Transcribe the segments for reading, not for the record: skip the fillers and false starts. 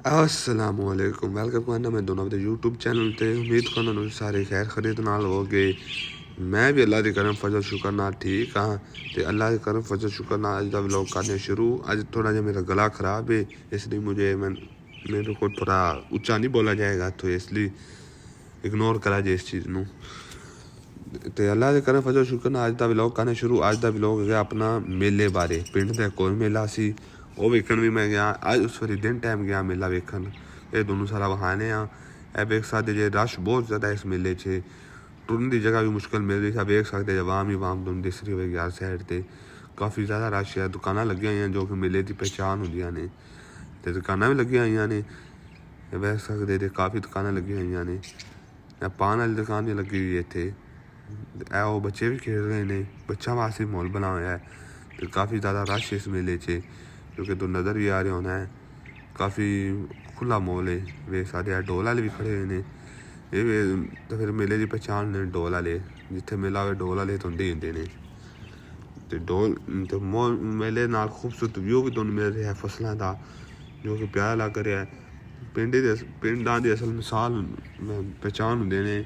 असलामुअलैकुम welcome करना मैं दोनों अपने यूट्यूब चैनल ते उम्मीद करना तुम सारे खैर खरीद नाल हो गए। मैं भी अल्लाह के करम फजल शुक्र नाल ठीक हाँ। तो अल्लाह के करम फजल शुक्र नाल अज का व्लॉग करने शुरू। अज थोड़ा जहा मेरा गला ख़राब है, इसलिए मेरे को थोड़ा उच्चा नहीं बोला जाएगा, तो इसलिए इग्नोर करा जाए इस चीज़ को। तो अल्लाह के करम फजल शुक्र नाल अज का व्लॉग करने शुरू। अज का व्लॉग है अपना मेले बारे। पिंड का कोई मेला सी वो वेखन भी मैं गया। अज उस वारी दिन टाइम गया मेला वेखन। ये दोनों सारा बहाने आ वेख सकते जे रश बहुत ज़्यादा इस मेले च। टुरन की जगह भी मुश्किल मिल रही है। वेख सकते जे वाम ही वाम तुम दिस रही होगी यार साइड पर काफ़ी ज़्यादा रश है। दुकाना लगी हुई जो कि मेले की पहचान होंगे ने, तो दुकाना भी लगी हुई ने। वेख सकते जे काफ़ी दुकाना लगी हुई ने। पान वाली दुकान भी लगी हुई है इतने। वो बच्चे भी खेल रहे हैं, बच्चों वास्ते माहौल बना हुआ है। तो काफ़ी ज़्यादा रश इस मेले च, जो कि तो नज़र भी आ रहा होना है। काफ़ी खुला माहौल है। वे सारे ढोल वाले भी खड़े हुए हैं। ये तो फिर मेले की पहचान ने ढोल वाले, जिथे मेला हो ढोल वाले तो होंगे ही होंगे ने। तो ढोल तो मेले नाल खूबसूरत व्यू भी तुहानूं मिल रहा है फसलों का, जो कि प्यारा लग रहा है। पिंडां की असल मिसाल पहचान होंगे ने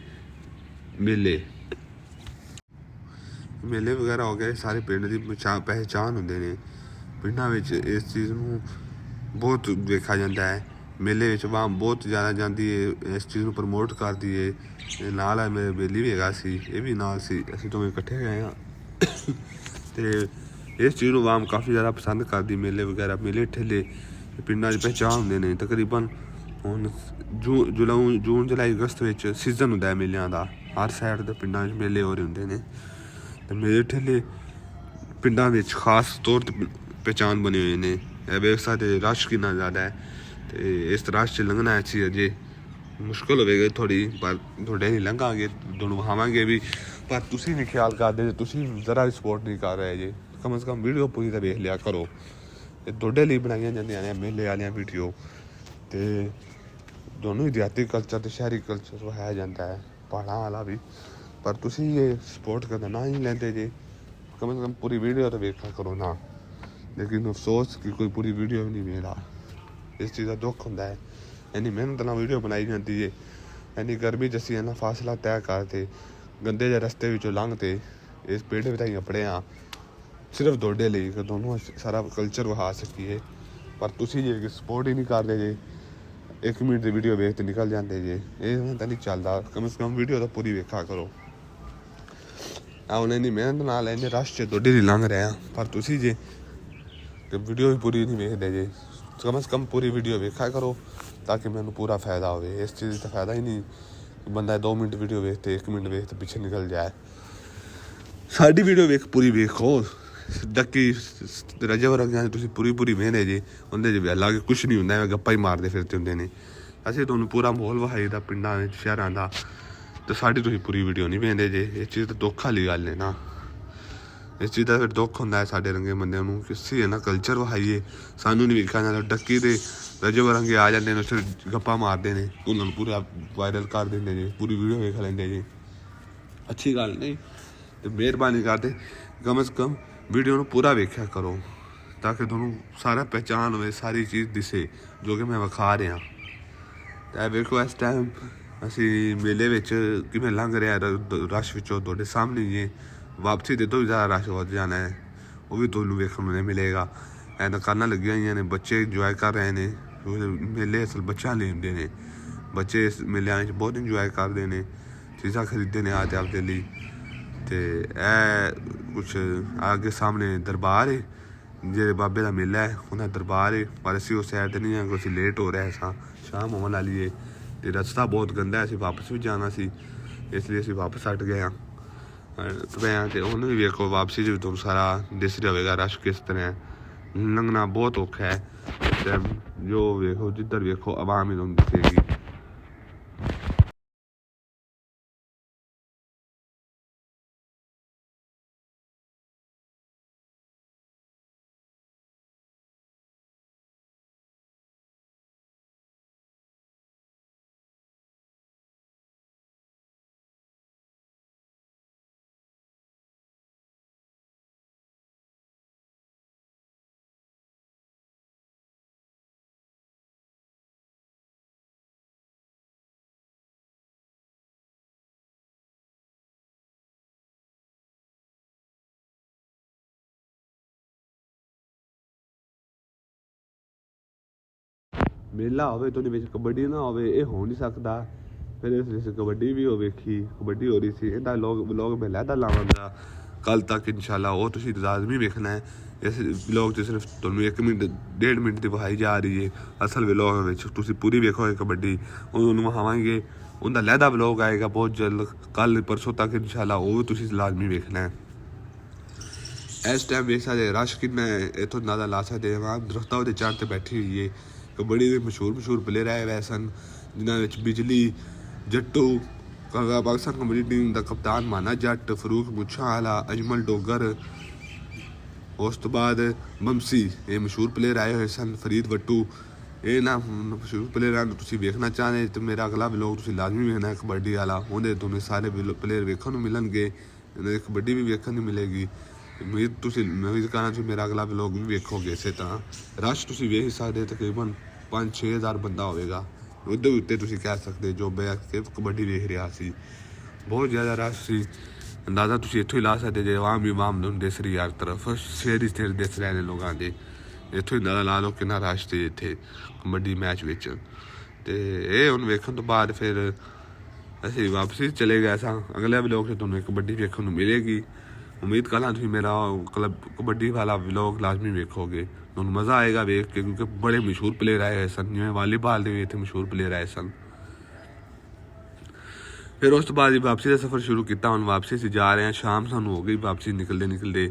मेले। मेले वगैरह हो गए सारे पिंड की पहचान होंगे ने। पिंडों में इस चीज़ को बहुत देखा जाता है। मेले में वाम बहुत ज़्यादा जाती है, इस चीज़ को प्रमोट करती है। नाल है मेरे बेली भी है, ये भी नाल सी असीं दोवें इकट्ठे गए हाँ। तो इस चीज़ को वाम काफ़ी ज़्यादा पसंद करती। मेले वगैरह मेले ठेले पिंडों की पहचान होंगे ने। तकरीबन हुण जून जुलाई अगस्त में सीजन होंगे है मेलों का। हर साइड के पिंडों मेले हो रहे होंगे ने। तो मेले ठेले पिंडों में खास तौर पर पहचान बने हुए हैं। वेख सकते रश कितना ज़्यादा है। तो इस रश च लंघना अच्छी अजे मुश्किल होगी थोड़ी, पर थोड़े नहीं लंघांगे, दोनों वहावांगे भी। पर तुम नहीं ख्याल करते जे, तुम जरा भी सपोर्ट नहीं कर रहे जे। कम से कम वीडियो पूरी तो वेख लिया करो। ये थोड़े लिए बनाई जांदियां ने मेले वाली वीडियो। तो दोनों ही देहाती कल्चर तो शहरी कल्चर वहाया जाता है, पहाड़ा वाला भी। पर तुम ये सपोर्ट करना ना ही लेंदे जे। कम से कम पूरी वीडियो तो वेखा करो ना। लेकिन अफसोस कि कोई पूरी वीडियो भी नहीं वेख रहा। इस चीज़ का दुख होंदा है। इन्नी मेहनत नाल वीडियो बनाई जाती है। इन्नी गर्मी च असीं इन्ना फासला तय करते गंदे जे रस्ते विचों लंघते इस पेड़ बिठाई अपने हाँ सिर्फ दौड़े लिए कि दोनों सारा कल्चर विखा सकीए। पर तुसीं जे सपोर्ट ही नहीं करते जे, 1 मिनट की वीडियो वेख के निकल जाते जे। ये तो नहीं चलता। कम से कम वीडियो तो पूरी वेखा करो। उन्हें इन्नी मेहनत नाल इन्ने रश च दौड़े नहीं लंघ रहे हैं, पर तुसीं जे वीडियो भी पूरी नहीं वेखते जे। कम से कम पूरी वीडियो वेखा करो ताकि मैंने पूरा फायदा हो। इस चीज़ का फायदा ही नहीं बंदा 2 मिनट वीडियो वेखते 1 मिनट वेखते पीछे निकल जाए। साड़ी वीडियो वेख पूरी वेखो। डक्की रजे वरगियां तुसीं पूरी पूरी वेखदे जे, उंदे च अलग कुछ नहीं होंदा, गप्पा ही मारते फिरते होंगे ने। असीं तुहानूं पूरा माहौल विखाई दा पिंडां शहरां दा, तो साड़ी तुसीं पूरी वीडियो नहीं वेखदे जे। इस चीज़ तो दुख वाली गल है ना। इस चीज़ का फिर दुख होंदा है साडे रंगे बंदियां नूं कि असीं इन्ना कल्चर विखाईए, सानूं नहीं वेखा जांदा। डक्की ते रजे वरंगे आ जांदे ने, सिर्फ गप्पा मारदे ने, उन्हां नूं पूरा वायरल कर दिंदे जे, पूरी वीडियो वेख लैंदे जे। अच्छी गल नहीं। तो मेहरबानी करके कम से कम वीडियो को पूरा वेख्या करो ताकि तुहानूं सारा पहचान हो, सारी चीज़ दिसे जो कि मैं विखा रहा। तो वेखो इस टाइम असी मेले किवें लंघ रहे रश विचों तुहाडे सामने ही है। वापसी तो भी ज़्यादा रश हो जाना है, वो भी तुहानूं वेखण नूं नहीं मिलेगा। दुकानां लगी हुई ने, बच्चे इंजॉय कर रहे हैं। मेले असल बच्चों लिए होंगे ने। बच्चे इस मेलिਆਂ बहुत इंजॉय करते हैं, चीज़ां खरीदते हैं आते आपके लिए। तो कुछ आगे सामने दरबार है, जे बाबे का मेला है उन्हें दरबार है। पर असी उस साइड नहीं है क्योंकि लेट हो रहा है, शाम होने वाली है। तो रस्ता बहुत गंदा है, असीं वापस भी जाना सी, इसलिए असीं वापस हट गए हाँ पे हाँ। तो उन्हें भी वेखो वापसी भी तुम सारा दिस रहा होगा रश किस तरह है। लंघना बहुत औखा है। जो वेखो जिधर वेखो आवाम ही तुम दिखेगी। ਮੇਲਾ ਹੋਵੇ ਤਾਂ ਉਹਦੇ ਵਿੱਚ ਕਬੱਡੀ ਨਾ ਹੋਵੇ, ਇਹ ਹੋ ਨਹੀਂ ਸਕਦਾ। ਫਿਰ ਇਸ ਵਿੱਚ ਕਬੱਡੀ ਵੀ ਹੋ ਵੇਖੀ, ਕਬੱਡੀ ਹੋ ਰਹੀ ਸੀ। ਇਹਦਾ ਵਲੋਗ ਮੈਂ ਲਹਿਦਾ ਲਾਵਾਂਗਾ ਕੱਲ੍ਹ ਤੱਕ ਇਨਸ਼ਾਅੱਲਾ। ਉਹ ਤੁਸੀਂ ਲਾਜ਼ਮੀ ਵੇਖਣਾ ਹੈ। ਇਸ ਵਲੋਗ 'ਚ ਸਿਰਫ ਤੁਹਾਨੂੰ 1 ਮਿੰਟ 1.5 ਮਿੰਟ ਦੀ ਵਿਖਾਈ ਜਾ ਰਹੀ ਹੈ। ਅਸਲ ਵਲੋਗ ਵਿੱਚ ਤੁਸੀਂ ਪੂਰੀ ਵੇਖੋਗੇ ਕਬੱਡੀ, ਉਹਨੂੰ ਵਿਖਾਵਾਂਗੇ। ਉਹਦਾ ਲਹਿਦਾ ਵਲੋਗ ਆਏਗਾ ਬਹੁਤ ਜਲਦ, ਕੱਲ੍ਹ ਪਰਸੋਂ ਤੱਕ ਇਨਸ਼ਾਅੱਲਾ। ਉਹ ਵੀ ਤੁਸੀਂ ਲਾਜ਼ਮੀ ਵੇਖਣਾ ਹੈ। ਇਸ ਟਾਈਮ ਵੇਖ ਸਕਦੇ ਰਸ਼ ਕਿੰਨਾ ਹੈ, ਇੱਥੋਂ ਅੰਦਾਜ਼ਾ ਲਾ ਸਕਦੇ ਹਾਂ। ਦਰਖਤਾਂ ਉਹਦੇ ਚੜ੍ਹ 'ਤੇ ਬੈਠੀ ਹੋਈ ਹੈ। ਕਬੱਡੀ ਦੇ ਮਸ਼ਹੂਰ ਪਲੇਅਰ ਆਏ ਹੋਏ ਸਨ, ਜਿਨ੍ਹਾਂ ਵਿੱਚ ਬਿਜਲੀ, ਜੱਟੂ, ਪਾਕਿਸਤਾਨ ਕਬੱਡੀ ਟੀਮ ਦਾ ਕਪਤਾਨ ਮਾਨਾ ਜੱਟ, ਫਰੂਕ ਮੁੱਛਾਂ ਵਾਲਾ, ਅਜਮਲ ਡੋਗਰ, ਉਸ ਤੋਂ ਬਾਅਦ ਬੰਸੀ। ਇਹ ਮਸ਼ਹੂਰ ਪਲੇਅਰ ਆਏ ਹੋਏ ਸਨ, ਫਰੀਦ ਵੱਟੂ। ਇਹ ਨਾ ਮਸ਼ਹੂਰ ਪਲੇਅਰਾਂ ਨੂੰ ਤੁਸੀਂ ਵੇਖਣਾ ਚਾਹੁੰਦੇ ਤਾਂ ਮੇਰਾ ਅਗਲਾ ਵਲੋਗ ਤੁਸੀਂ ਲਾਜ਼ਮੀ ਵੇਖਣਾ ਕਬੱਡੀ ਵਾਲਾ। ਉਹਦੇ ਤੁਹਾਨੂੰ ਸਾਰੇ ਪਲੇਅਰ ਵੇਖਣ ਨੂੰ ਮਿਲਣਗੇ, ਇਹਨਾਂ ਦੀ ਕਬੱਡੀ ਵੀ ਵੇਖਣ ਨੂੰ ਮਿਲੇਗੀ। ਉਮੀਦ ਕਰਾਂ ਤੁਸੀਂ ਮੇਰਾ ਅਗਲਾ ਵਲੋਗ ਵੀ ਵੇਖੋਗੇ। ਇਸੇ ਤਰ੍ਹਾਂ ਰਸ਼ ਤੁਸੀਂ ਵੇਖ ਸਕਦੇ, ਤਕਰੀਬਨ 5-6 ਹਜ਼ਾਰ ਬੰਦਾ ਹੋਵੇਗਾ। ਉਹਦੇ ਉੱਤੇ ਤੁਸੀਂ ਕਹਿ ਸਕਦੇ ਜੋ ਬੈਠ ਕੇ ਕਬੱਡੀ ਵੇਖ ਰਿਹਾ ਸੀ, ਬਹੁਤ ਜ਼ਿਆਦਾ ਰਸ਼ ਸੀ। ਅੰਦਾਜ਼ਾ ਤੁਸੀਂ ਇੱਥੋਂ ਹੀ ਲਾ ਸਕਦੇ ਜੇ ਆਵਾਮ ਨੂੰ ਦਿਸ ਰਹੀ ਹਰ ਤਰਫ, ਸ਼ੇਰ ਹੀ ਸ਼ੇਰ ਦਿਸ ਰਹੇ ਨੇ ਲੋਕਾਂ ਦੇ। ਇੱਥੋਂ ਹੀ ਅੰਦਾਜ਼ਾ ਲਾ ਲਓ ਕਿੰਨਾ ਰਸ਼ ਸੀ ਇੱਥੇ ਕਬੱਡੀ ਮੈਚ ਵਿੱਚ। ਅਤੇ ਇਹ ਹੁਣ ਵੇਖਣ ਤੋਂ ਬਾਅਦ ਫਿਰ ਅਸੀਂ ਵਾਪਸੀ ਚਲੇ ਗਏ ਸਾਂ। ਅਗਲੇ ਵਲੋਗ 'ਚ ਤੁਹਾਨੂੰ ਕਬੱਡੀ ਵੇਖਣ ਨੂੰ ਮਿਲੇਗੀ। ਉਮੀਦ ਕਰਦਾ ਤੁਸੀਂ ਮੇਰਾ ਕਬੱਡੀ ਵਾਲਾ ਵਲੋਗ ਲਾਜ਼ਮੀ ਵੇਖੋਗੇ, ਤੁਹਾਨੂੰ ਮਜ਼ਾ ਆਏਗਾ ਵੇਖ ਕੇ, ਕਿਉਂਕਿ ਬੜੇ ਮਸ਼ਹੂਰ ਪਲੇਅਰ ਆਏ ਹੋਏ ਸਨ। ਜਿਵੇਂ ਵਾਲੀਬਾਲ ਦੇ ਵੀ ਇੱਥੇ ਮਸ਼ਹੂਰ ਪਲੇਅਰ ਆਏ ਸਨ। ਫਿਰ ਉਸ ਤੋਂ ਬਾਅਦ ਵਾਪਸੀ ਦਾ ਸਫ਼ਰ ਸ਼ੁਰੂ ਕੀਤਾ। ਹੁਣ ਵਾਪਸੀ ਅਸੀਂ ਜਾ ਰਹੇ ਹਾਂ, ਸ਼ਾਮ ਸਾਨੂੰ ਹੋ ਗਈ ਵਾਪਸੀ ਨਿਕਲਦੇ।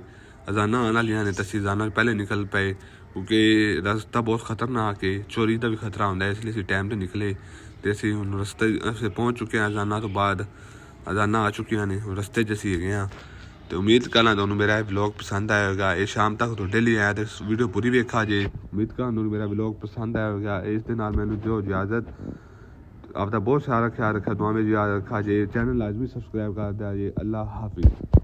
ਅਜ਼ਾਨਾਂ ਆਉਣ ਵਾਲੀਆਂ ਨੇ ਤਾਂ ਅਸੀਂ ਅਜ਼ਾਨਾਂ ਪਹਿਲੇ ਨਿਕਲ ਪਏ, ਕਿਉਂਕਿ ਰਸਤਾ ਬਹੁਤ ਖਤਰਨਾਕ ਹੈ, ਚੋਰੀ ਦਾ ਵੀ ਖਤਰਾ ਹੁੰਦਾ, ਇਸ ਲਈ ਅਸੀਂ ਟਾਈਮ 'ਤੇ ਨਿਕਲੇ। ਅਤੇ ਅਸੀਂ ਹੁਣ ਰਸਤੇ ਪਹੁੰਚ ਚੁੱਕੇ ਹਾਂ। ਅਜ਼ਾਨਾਂ ਤੋਂ ਬਾਅਦ ਅਜ਼ਾਨਾਂ ਆ ਚੁੱਕੀਆਂ ਨੇ, ਰਸਤੇ 'ਚ ਅਸੀਂ ਹੈਗੇ ਹਾਂ। ਅਤੇ ਉਮੀਦ ਕਰਨਾ ਤੁਹਾਨੂੰ ਮੇਰਾ ਇਹ ਵਲੋਗ ਪਸੰਦ ਆਇਆ ਹੋਵੇਗਾ। ਇਹ ਸ਼ਾਮ ਤੱਕ ਤੁਹਾਡੇ ਲਈ ਆਇਆ, ਅਤੇ ਵੀਡੀਓ ਪੂਰੀ ਵੇਖਾ ਜੇ। ਉਮੀਦ ਕਰਨਾ ਤੁਹਾਨੂੰ ਮੇਰਾ ਵਲੋਗ ਪਸੰਦ ਆਇਆ ਹੋਵੇਗਾ। ਇਸ ਦੇ ਨਾਲ ਮੈਨੂੰ ਦਿਓ ਇਜਾਜ਼ਤ। ਆਪਦਾ ਬਹੁਤ ਸਾਰਾ ਖਿਆਲ ਰੱਖਿਆ, ਦੁਆ ਵਿੱਚ ਯਾਦ ਰੱਖਾ ਜੇ। ਚੈਨਲ ਲਾਜ਼ਮੀ ਸਬਸਕ੍ਰਾਈਬ ਕਰ ਦਿਆ ਜੇ। ਅੱਲਾ ਹਾਫਿਜ਼।